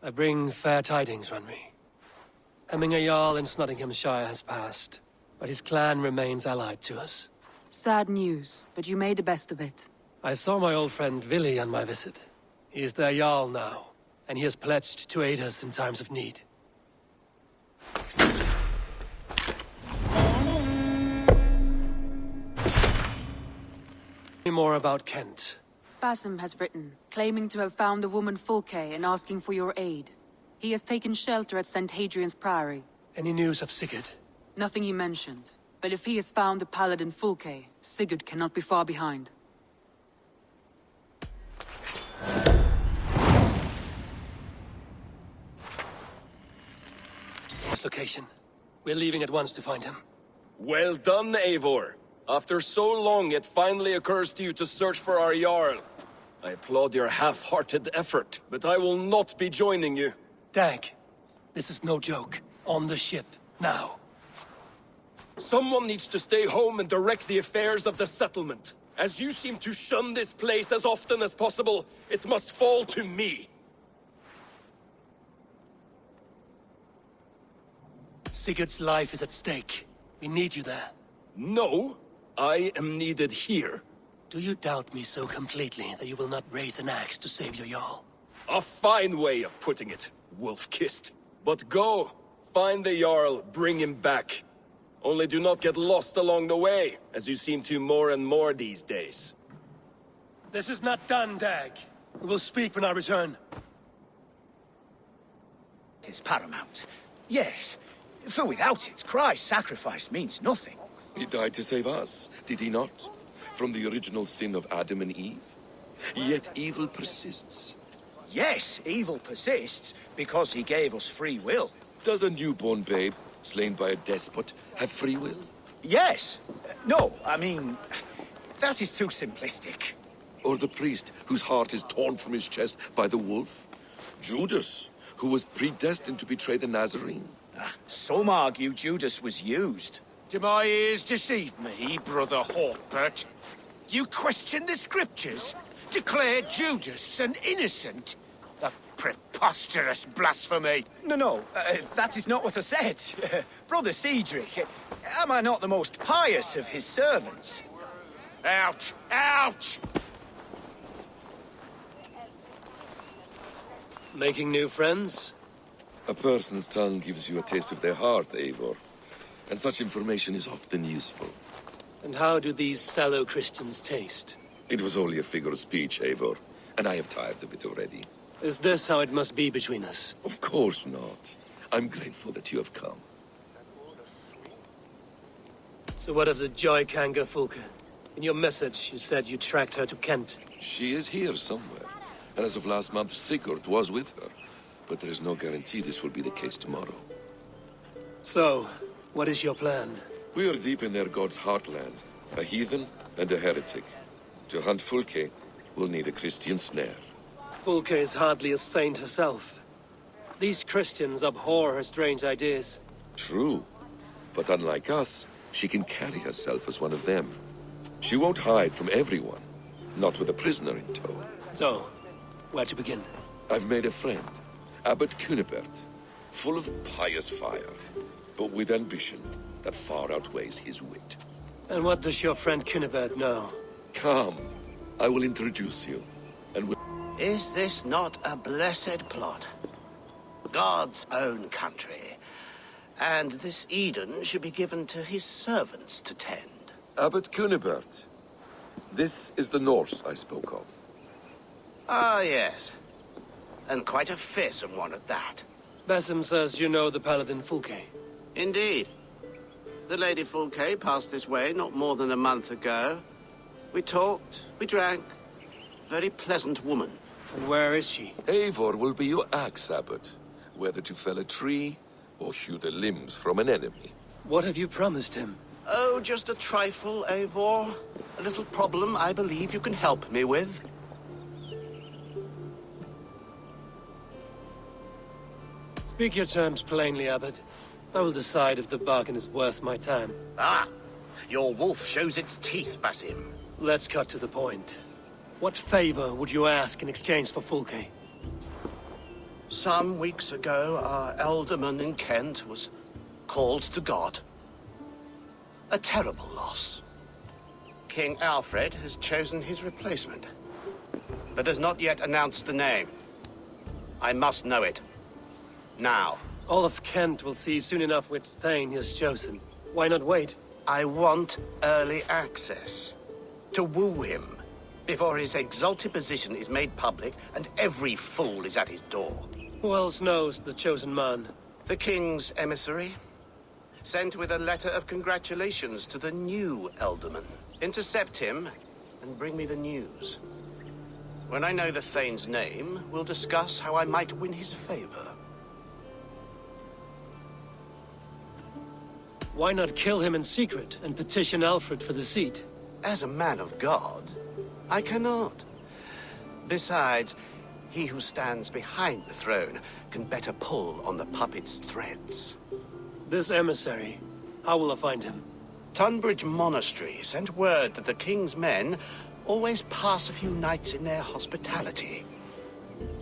I bring fair tidings, Runry. Hemminger Jarl in Nottinghamshire has passed, but his clan remains allied to us. Sad news, but you made the best of it. I saw my old friend Vili on my visit. He is their Jarl now, and he has pledged to aid us in times of need. More about Kent. Basim has written, claiming to have found the woman Fulke and asking for your aid. He has taken shelter at St. Hadrian's Priory. Any news of Sigurd? Nothing he mentioned. But if he has found the paladin Fulke, Sigurd cannot be far behind. His location. We're leaving at once to find him. Well done, Eivor. After so long, it finally occurs to you to search for our Jarl. I applaud your half-hearted effort, but I will not be joining you. Dag, this is no joke. On the ship, now. Someone needs to stay home and direct the affairs of the settlement. As you seem to shun this place as often as possible, it must fall to me. Sigurd's life is at stake. We need you there. No, I am needed here. Do you doubt me so completely that you will not raise an axe to save your Jarl? A fine way of putting it, wolf-kissed. But go, find the Jarl, bring him back. Only do not get lost along the way, as you seem to more and more these days. This is not done, Dag. We will speak when I return. It is paramount. Yes, for without it, Christ's sacrifice means nothing. He died to save us, did he not? From the original sin of Adam and Eve? Yet evil persists. Yes, evil persists, because he gave us free will. Does a newborn babe, slain by a despot, have free will? Yes. No, I mean, that is too simplistic. Or the priest, whose heart is torn from his chest by the wolf? Judas, who was predestined to betray the Nazarene? Some argue Judas was used. Do my ears deceive me, Brother Hortbert? You question the scriptures? Declare Judas an innocent? A preposterous blasphemy! No, that is not what I said. Brother Cedric, am I not the most pious of his servants? Out! Out! Making new friends? A person's tongue gives you a taste of their heart, Eivor. And such information is often useful. And how do these sallow Christians taste? It was only a figure of speech, Eivor, and I have tired of it already. Is this how it must be between us? Of course not. I'm grateful that you have come. So what of the Joy Kanga Fulke? In your message, you said you tracked her to Kent. She is here somewhere, and as of last month, Sigurd was with her. But there is no guarantee this will be the case tomorrow. So, what is your plan? We are deep in their god's heartland, a heathen and a heretic. To hunt Fulke, we'll need a Christian snare. Fulke is hardly a saint herself. These Christians abhor her strange ideas. True, but unlike us, she can carry herself as one of them. She won't hide from everyone, not with a prisoner in tow. So, where to begin? I've made a friend, Abbot Cunibert, full of pious fire, but with ambition that far outweighs his wit. And what does your friend Cunibert know? Come, I will introduce you, and Is this not a blessed plot? God's own country. And this Eden should be given to his servants to tend. Abbot Cunibert. This is the Norse I spoke of. Ah, yes. And quite a fearsome one at that. Basim says you know the paladin Fulke. Indeed. The Lady Fulke passed this way not more than a month ago. We talked, we drank. Very pleasant woman. And where is she? Eivor will be your axe, Abbot, whether to fell a tree or hew the limbs from an enemy. What have you promised him? Oh, just a trifle, Eivor. A little problem I believe you can help me with. Speak your terms plainly, Abbot. I will decide if the bargain is worth my time. Ah! Your wolf shows its teeth, Basim. Let's cut to the point. What favor would you ask in exchange for Fulke? Some weeks ago, our alderman in Kent was called to God. A terrible loss. King Alfred has chosen his replacement, but has not yet announced the name. I must know it. Now. All of Kent will see soon enough which Thane he has chosen. Why not wait? I want early access. To woo him, before his exalted position is made public and every fool is at his door. Who else knows the chosen man? The king's emissary, sent with a letter of congratulations to the new alderman. Intercept him and bring me the news. When I know the Thane's name, we'll discuss how I might win his favor. Why not kill him in secret and petition Alfred for the seat? As a man of God, I cannot. Besides, he who stands behind the throne can better pull on the puppet's threads. This emissary, how will I find him? Tunbridge Monastery sent word that the king's men always pass a few nights in their hospitality.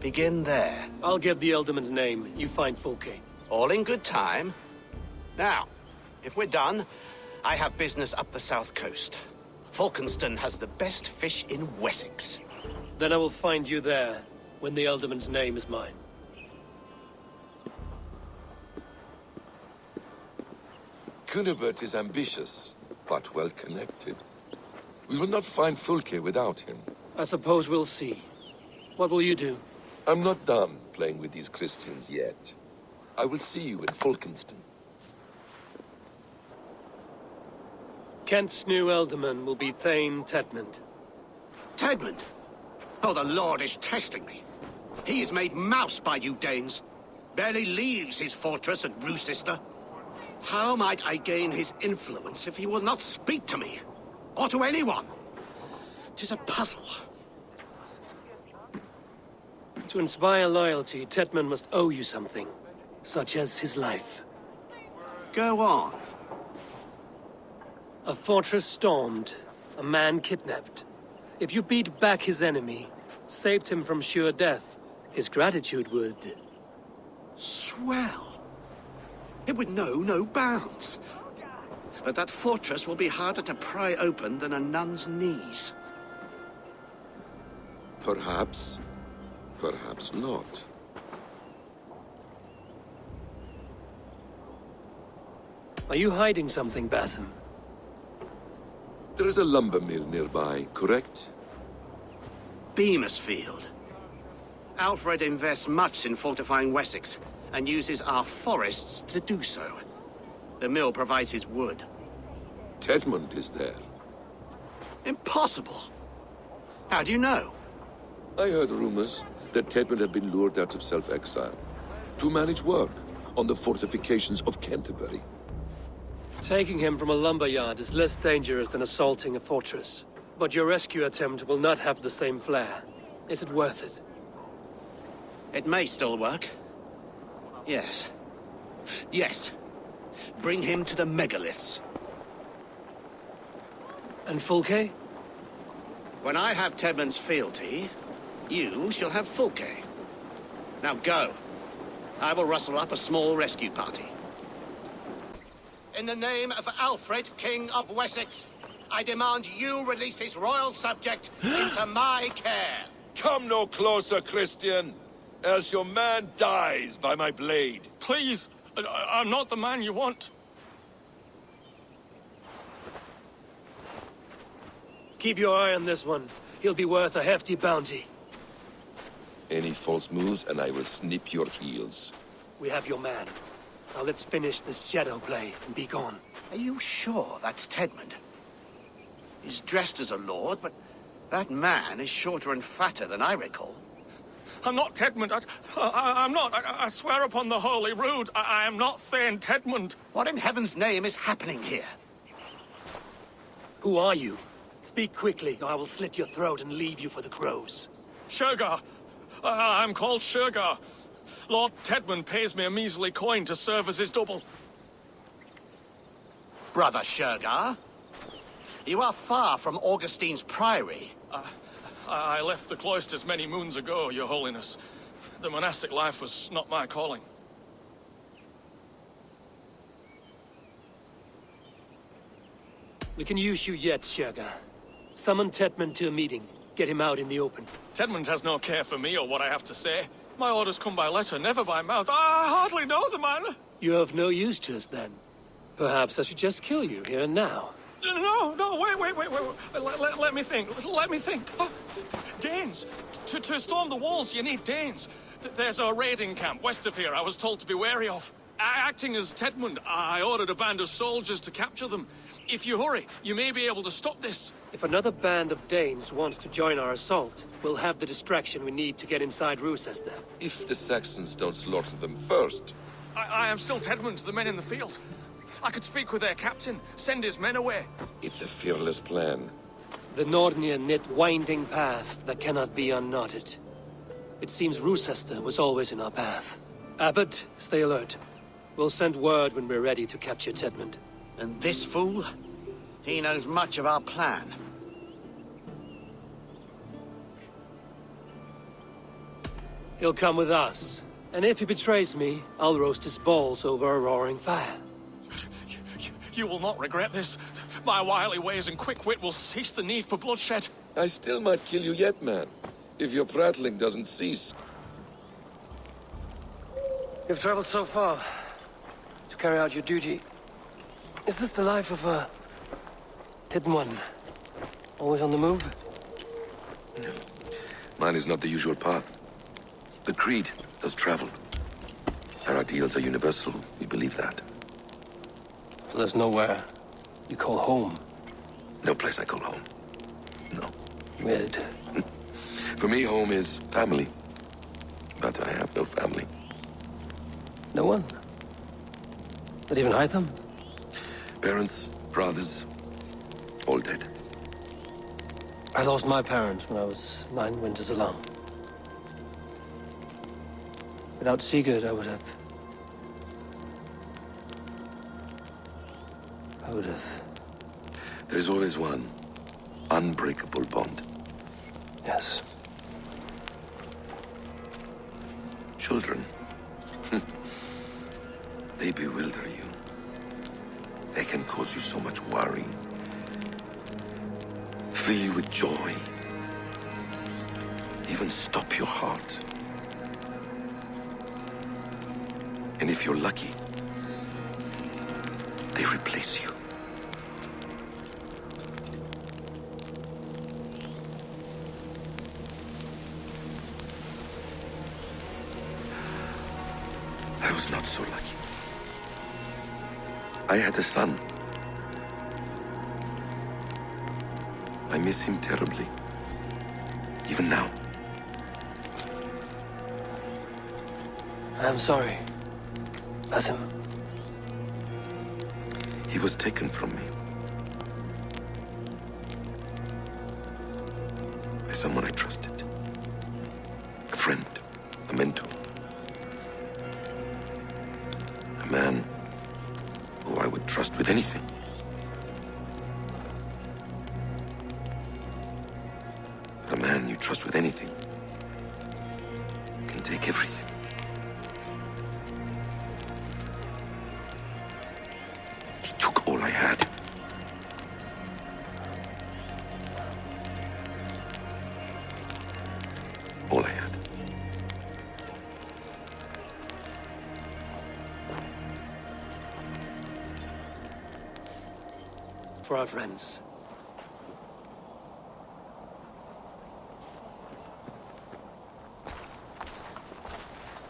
Begin there. I'll get the Elderman's name. You find Fulke. All in good time. Now, if we're done, I have business up the south coast. Falkenston has the best fish in Wessex. Then I will find you there, when the Elderman's name is mine. Cunibert is ambitious, but well-connected. We will not find Fulke without him. I suppose we'll see. What will you do? I'm not done playing with these Christians yet. I will see you in Falkenston. Kent's new Elderman will be Thane Tedmund. Tedmund? Oh, the Lord is testing me. He is made mouse by you Danes. Barely leaves his fortress at Roosester. How might I gain his influence if he will not speak to me? Or to anyone? 'Tis a puzzle. To inspire loyalty, Tedmund must owe you something, such as his life. Go on. A fortress stormed, a man kidnapped. If you beat back his enemy, saved him from sure death, his gratitude would... Swell. It would know no bounds. But that fortress will be harder to pry open than a nun's knees. Perhaps. Perhaps not. Are you hiding something, Batham? There is a lumber mill nearby, correct? Beamisfield. Alfred invests much in fortifying Wessex, and uses our forests to do so. The mill provides his wood. Tedmund is there. Impossible! How do you know? I heard rumors that Tedmund had been lured out of self-exile to manage work on the fortifications of Canterbury. Taking him from a lumberyard is less dangerous than assaulting a fortress. But your rescue attempt will not have the same flair. Is it worth it? It may still work. Yes. Yes. Bring him to the megaliths. And Fulke? When I have Tedmund's fealty, you shall have Fulke. Now go. I will rustle up a small rescue party. In the name of Alfred, King of Wessex, I demand you release his royal subject into my care. Come no closer, Christian, else your man dies by my blade. Please, I'm not the man you want. Keep your eye on this one. He'll be worth a hefty bounty. Any false moves, and I will snip your heels. We have your man. Now let's finish this shadow play and be gone. Are you sure that's Tedmund? He's dressed as a lord, but that man is shorter and fatter than I recall. I'm not Tedmund. I'm not. I swear upon the Holy Rood, I am not Thane Tedmund. What in heaven's name is happening here? Who are you? Speak quickly, or I will slit your throat and leave you for the crows. Shergar. I'm called Shergar. Lord Tedmund pays me a measly coin to serve as his double. Brother Shergar? You are far from Augustine's priory. I left the cloisters many moons ago, Your Holiness. The monastic life was not my calling. We can use you yet, Sherga. Summon Tetman to a meeting. Get him out in the open. Tedmund has no care for me or what I have to say. My orders come by letter, never by mouth. I hardly know the man. You're of no use to us then. Perhaps I should just kill you here and now. No, wait. Let me think. Oh, Danes. To storm the walls, you need Danes. There's a raiding camp west of here I was told to be wary of. Acting as Tedmund, I ordered a band of soldiers to capture them. If you hurry, you may be able to stop this. If another band of Danes wants to join our assault, we'll have the distraction we need to get inside Rochester. If the Saxons don't slaughter them first. I am still Tedmund to the men in the field. I could speak with their captain, send his men away. It's a fearless plan. The Nordnir knit winding paths that cannot be unknotted. It seems Rochester was always in our path. Abbot, stay alert. We'll send word when we're ready to capture Tedmund. And this fool? He knows much of our plan. He'll come with us. And if he betrays me, I'll roast his balls over a roaring fire. You will not regret this. My wily ways and quick wit will cease the need for bloodshed. I still might kill you yet, man. If your prattling doesn't cease. You've traveled so far to carry out your duty. Is this the life of a hidden one? Always on the move? No. Mine is not the usual path. The Creed does travel. Our ideals are universal. We believe that. So there's nowhere you call home? No place I call home. No. Weird. For me, home is family. But I have no family. No one? Not even Hytham? Parents, brothers, all dead. I lost my parents when I was 9 winters alone. Without Sigurd, I would have... There is always one unbreakable bond. Yes. Children. They bewilder you. They can cause you so much worry. Fill you with joy. Even stop your heart. And if you're lucky, they replace you. I was not so lucky. I had a son. I miss him terribly. Even now. I'm sorry. Basim. He was taken from me. By someone I trusted. A friend. A mentor. A man who I would trust with anything. But a man you trust with anything can take everything. He took all I had. All I had. For our friends.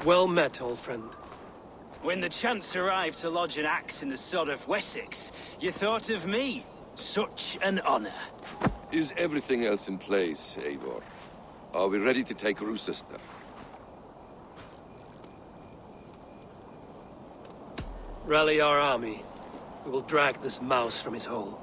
Well met, old friend. When the chance arrived to lodge an axe in the sod of Wessex, you thought of me. Such an honor. Is everything else in place, Eivor? Are we ready to take Rochester? Rally our army. We will drag this mouse from his hole.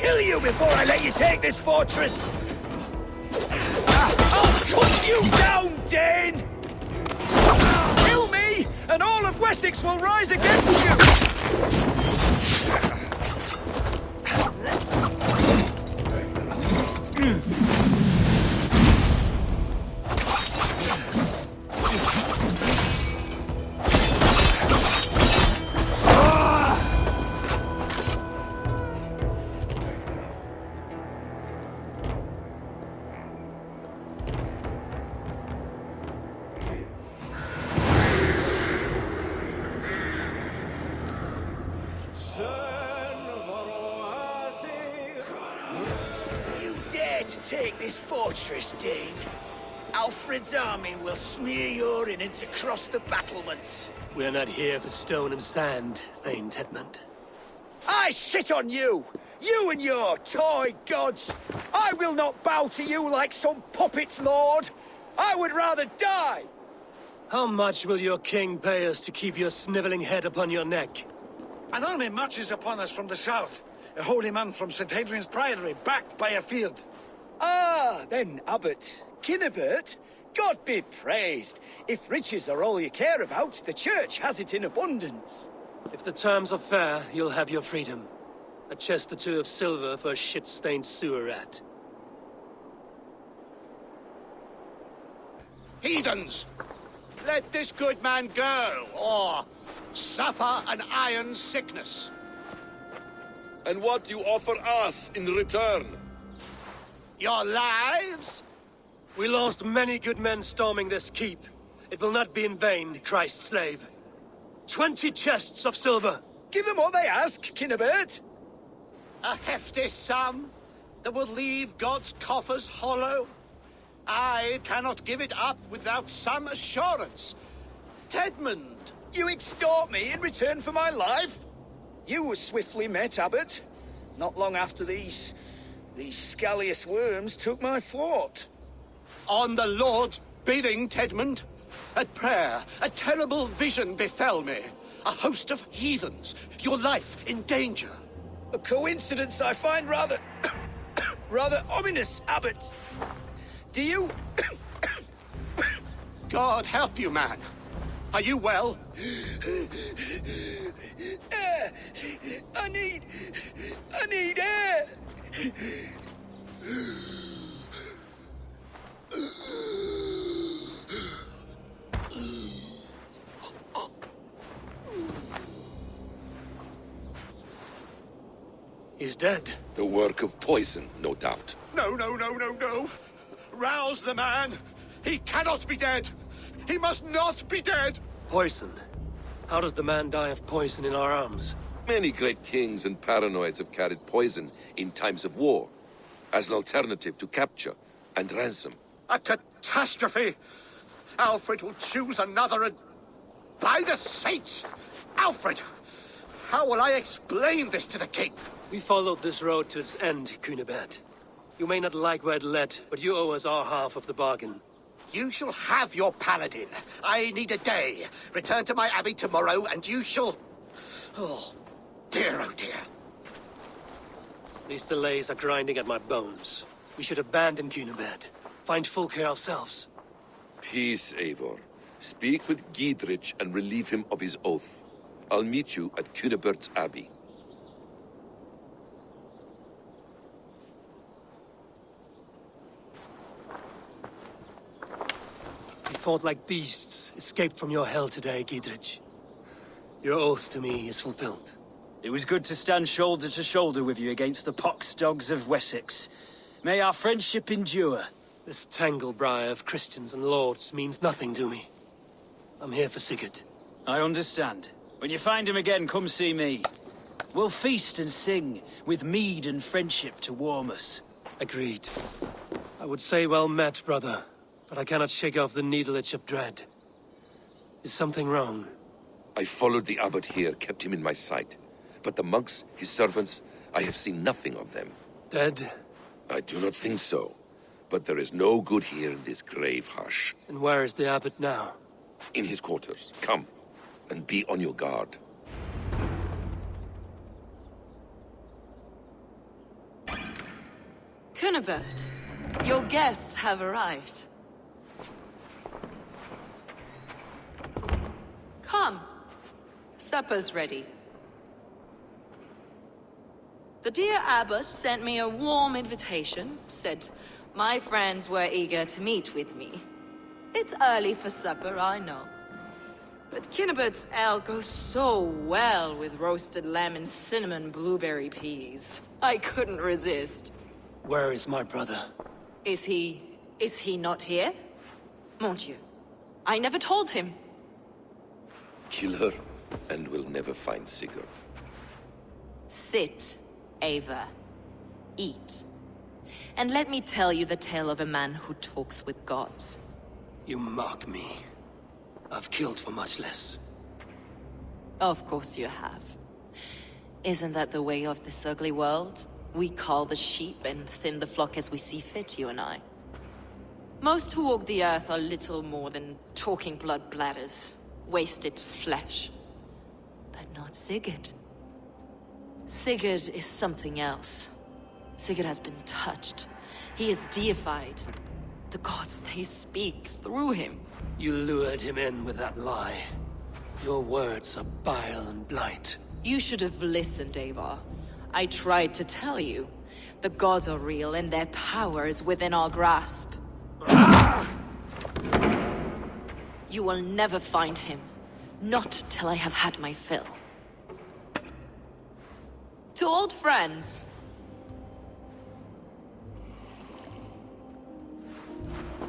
kill you before I let you take this fortress! I'll cut you down, Dane! Kill me, and all of Wessex will rise against you! Take this fortress, Dane. Alfred's army will smear your innards across the battlements. We're not here for stone and sand, Thane Tedmund. I shit on you! You and your toy gods! I will not bow to you like some puppet's lord! I would rather die! How much will your king pay us to keep your sniveling head upon your neck? An army marches upon us from the south. A holy man from St. Hadrian's Priory, backed by a field. Ah, then, Abbot. Kinnebert, God be praised. If riches are all you care about, the church has it in abundance. If the terms are fair, you'll have your freedom. A chest or two of silver for a shit-stained sewer rat. Heathens! Let this good man go, or suffer an iron sickness. And what do you offer us in return? Your lives? We lost many good men storming this keep. It will not be in vain, Christ's slave. 20 chests of silver. Give them what they ask, Kinnebert. A hefty sum that will leave God's coffers hollow? I cannot give it up without some assurance. Tedmund! You extort me in return for my life? You were swiftly met, Abbot. Not long after these scallious worms took my fort. On the Lord's bidding, Tedmund. At prayer, a terrible vision befell me. A host of heathens, your life in danger. A coincidence I find rather... rather ominous, Abbot. Do you... God help you, man. Are you well? Air! I need air! He's dead. The work of poison, no doubt. No. Rouse the man. He cannot be dead. He must not be dead. Poison. How does the man die of poison in our arms? Many great kings and paranoids have carried poison in times of war, as an alternative to capture and ransom. A catastrophe. Alfred will choose another and... By the saints! Alfred! How will I explain this to the king? We followed this road to its end, Cunibert. You may not like where it led, but you owe us our half of the bargain. You shall have your paladin. I need a day. Return to my abbey tomorrow, and you shall... Oh dear. These delays are grinding at my bones. We should abandon Cunibert. Find Fulke ourselves. Peace, Eivor. Speak with Giedrich and relieve him of his oath. I'll meet you at Cunibert's Abbey. We fought like beasts, escaped from your hell today, Giedrich. Your oath to me is fulfilled. It was good to stand shoulder to shoulder with you against the pox dogs of Wessex. May our friendship endure. This tangle-briar of Christians and lords means nothing to me. I'm here for Sigurd. I understand. When you find him again, come see me. We'll feast and sing, with mead and friendship to warm us. Agreed. I would say well met, brother, but I cannot shake off the needle itch of dread. Is something wrong? I followed the abbot here, kept him in my sight. But the monks, his servants, I have seen nothing of them. Dead? I do not think so. But there is no good here in this grave hush. And where is the abbot now? In his quarters. Come, and be on your guard. Cunibert, your guests have arrived. Come. Supper's ready. The dear abbot sent me a warm invitation, said my friends were eager to meet with me. It's early for supper, I know. But Cunibert's ale goes so well with roasted lamb and cinnamon blueberry peas. I couldn't resist. Where is my brother? Is he not here? Mon Dieu. I never told him. Kill her, and we'll never find Sigurd. Sit, Ava. Eat. And let me tell you the tale of a man who talks with gods. You mock me. I've killed for much less. Of course you have. Isn't that the way of this ugly world? We cull the sheep and thin the flock as we see fit, you and I. Most who walk the earth are little more than talking blood bladders, wasted flesh. But not Sigurd. Sigurd is something else. Sigurd has been touched. He is deified. The gods, they speak through him. You lured him in with that lie. Your words are bile and blight. You should have listened, Ava. I tried to tell you. The gods are real and their power is within our grasp. You will never find him. Not till I have had my fill. To old friends.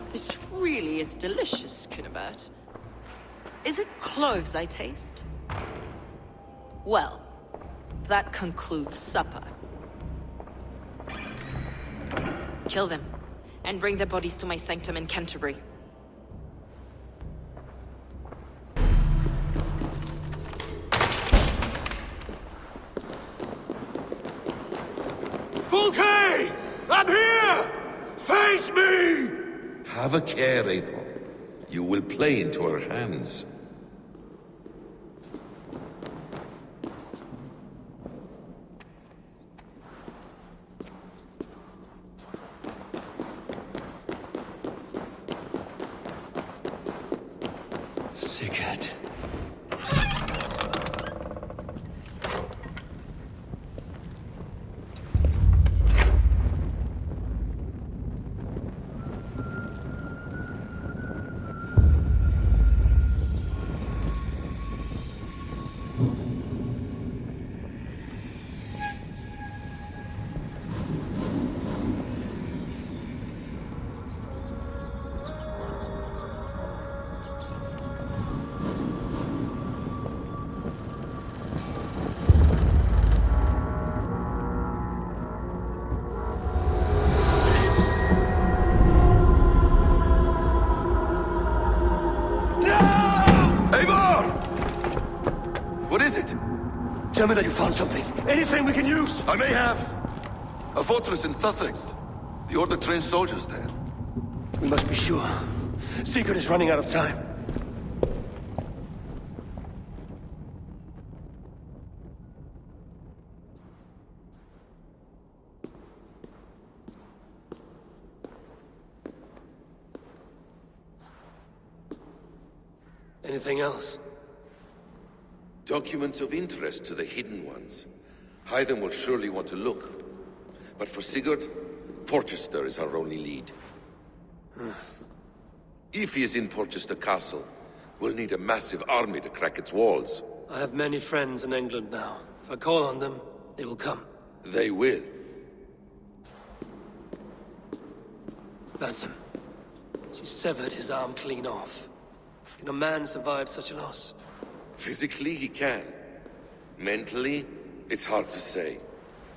This really is delicious, Cunibert. Is it cloves I taste? Well, that concludes supper. Kill them, and bring their bodies to my sanctum in Canterbury. Fulke! I'm here! Face me! Have a care, Eivor. You will play into her hands. Sigurd. Tell me that you found something. Anything we can use. I may have. A fortress in Sussex. The Order trained soldiers there. We must be sure. Sigurd is running out of time. Anything else? Documents of interest to the Hidden Ones. Hytham will surely want to look. But for Sigurd, Porchester is our only lead. If he is in Porchester Castle, we'll need a massive army to crack its walls. I have many friends in England now. If I call on them, they will come. They will. Basim. She severed his arm clean off. Can a man survive such a loss? Physically, he can. Mentally, it's hard to say.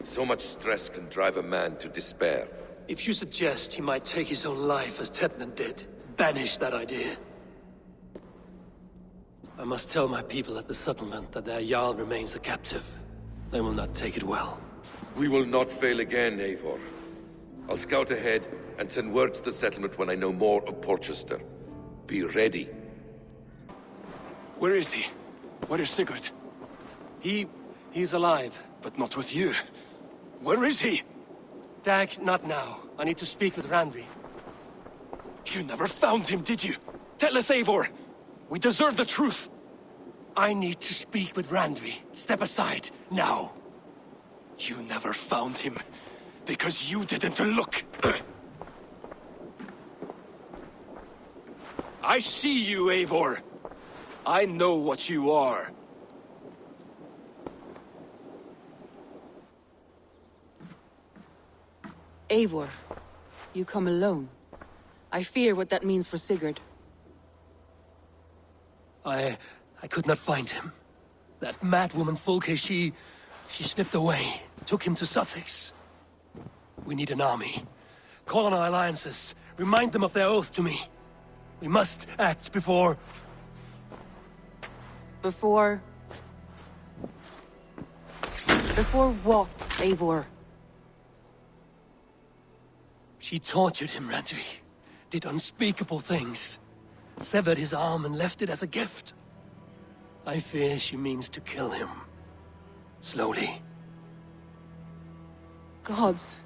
So much stress can drive a man to despair. If you suggest he might take his own life as Tepman did, banish that idea. I must tell my people at the settlement that their Jarl remains a captive. They will not take it well. We will not fail again, Eivor. I'll scout ahead and send word to the settlement when I know more of Porchester. Be ready. Where is he? Where is Sigurd? He's alive. But not with you. Where is he? Dag, not now. I need to speak with Randvi. You never found him, did you? Tell us, Eivor! We deserve the truth! I need to speak with Randvi. Step aside, now. You never found him, because you didn't look. I see you, Eivor. I know what you are. Eivor, you come alone. I fear what that means for Sigurd. I could not find him. That mad woman Fulke, she slipped away, took him to Sussex. We need an army. Call on our alliances. Remind them of their oath to me. We must act before... Before what, Eivor? She tortured him, Randvi. Did unspeakable things. Severed his arm and left it as a gift. I fear she means to kill him. Slowly. Gods,